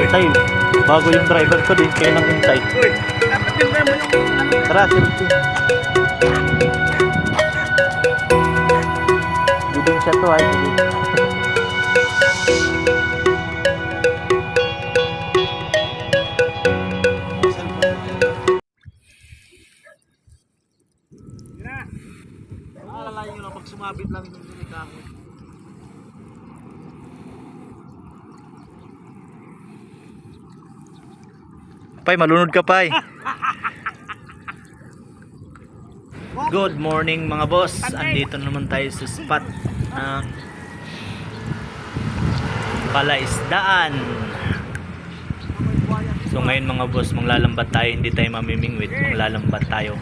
Tayo, bago yung driver ko din kayo nang hintay. Uy, dapat din mo yung ano. Tara, selfie. Guding siya to ay. Alalayan nyo na pag sumabit lang yung nilikamo. Pay, malunod ka, Pay. Good morning mga boss. Andito naman tayo sa spot ng palaisdaan. So ngayon mga boss, manglalambat tayo. Hindi tayo mamimingwit, manglalambat tayo.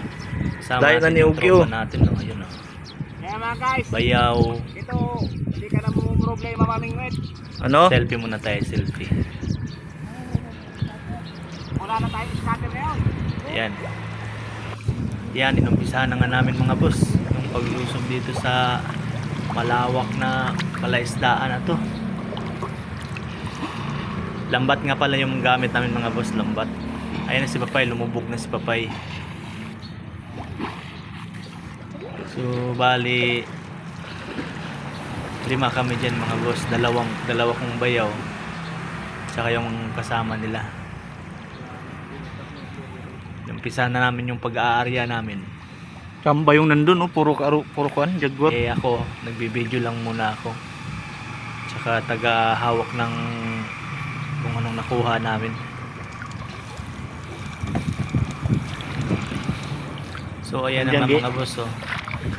Sama natin yung tropa natin. No? Ayun, no? Kaya mga guys, bayaw. ito, hindi ka na mo problema mamingwit. Ano? Selfie muna tayo, selfie. Wala na tayong scatter ngayon. Ayan. Yan, inumpisahan na nga namin mga boss yung pag-uusog dito sa malawak na palaisdaan na to. Lambat nga pala yung gamit namin mga boss, lambat. Ayan na si Papay, lumubog na si Papay. So bali 5 kami dyan mga boss, dalawa kong bayaw tsaka yung kasama nila. Umpisa na namin yung pag-aarya namin. Kamba yung nandun, no? Puro kuan, jaguar. Eh ako, nagbibideo lang muna ako. Tsaka taga-hawak ng kung anong nakuha namin. So ayan naman mga boss, oh.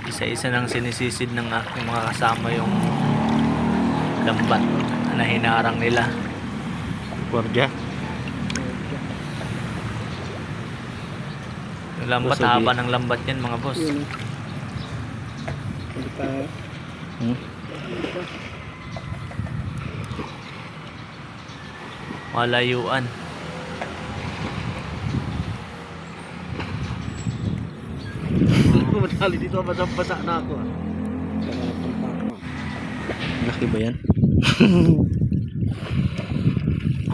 Isa-isa nang sinisisid ng aking mga kasama yung lambat na hinarang nila. Gwardiya. Lambat, haba ng lambat yan mga boss. Malayuan. Madali dito, basa na ako. Laki ba yan?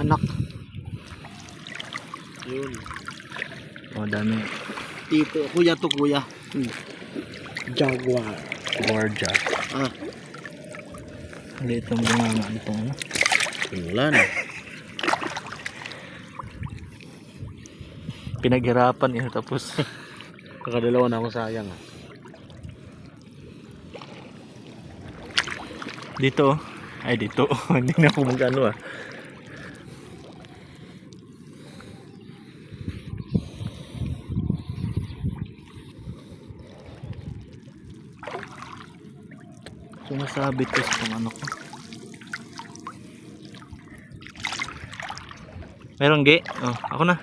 Anak. Yun. Oh, dami. Tito, kuya to kuya. Jaguar. Guardia. Ah. Liit ang bunganga nito, ano? Pinulan. Pinaghirapan eh, tapos Kakadalawa na ako sayang. dito, ay dito, hindi na ako mag-ano ah. Sumasabit ko sa ano ko. Meron ge? Oh, ako na.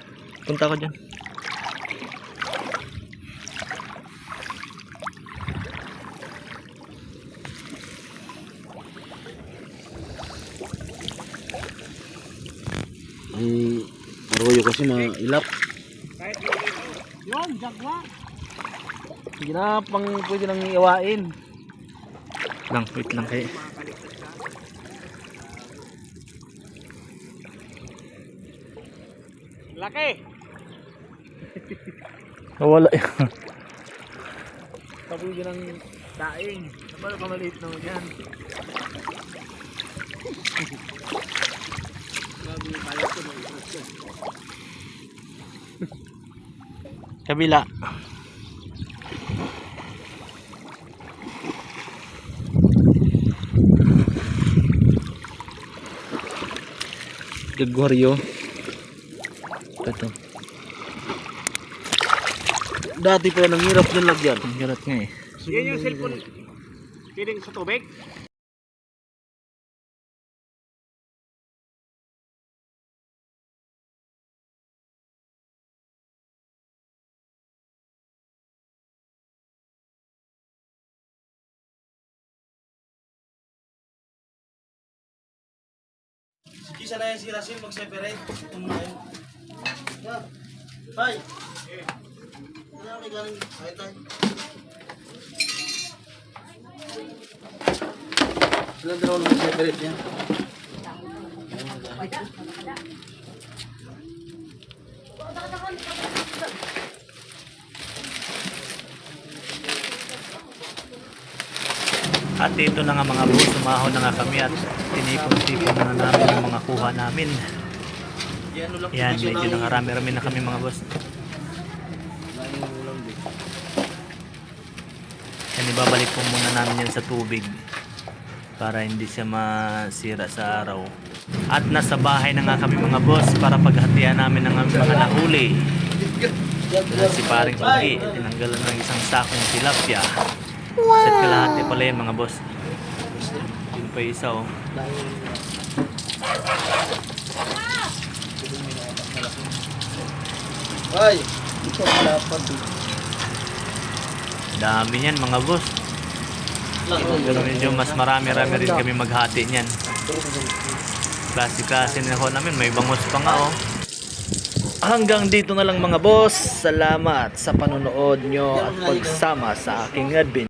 Punta ako dyan. Ang arroyo kasi mailap. Yun, jaguar. Hindi na pang pwede nang iwain. Wait lang kayo. Laki. Nawala yan. Taboy yun ang daing. Napala ka maliit naman yan. Grabe yung kaya ko na Kabila. Jaguario. Ito. Dati pa yan, ang hirap din lagyan. Ang hirap nga eh. Yan yung cellphone piling sa tubig. Isa na yan si Rasil mag-separate. Ito muna yun. Tay! Ano may galing? Ay, tay. Ilan dalawa lang separate niya? At ito na nga mga boss, sumahon na nga kami at tinipon-tipon na namin yung mga kuha namin. Yan, medyo nakarami-rami na kami mga boss. Yan, ibabalik po muna namin yan sa tubig para hindi siya masira sa araw. At nasa bahay na nga kami mga boss para paghatian namin ng mga nahuli. Si paring Ugi, tinanggalan ng isang sakong tilapia. Set kalahati pala yan mga boss. Yun pa isa oh. Ay! Ito ang dapat. Dami niyan mga boss. Pero medyo mas marami-rami rin kami maghati niyan. Klase-klase na ako namin. May bangos pa nga oh. Hanggang dito na lang mga boss. Salamat sa panonood nyo at pagsama sa aking adventure.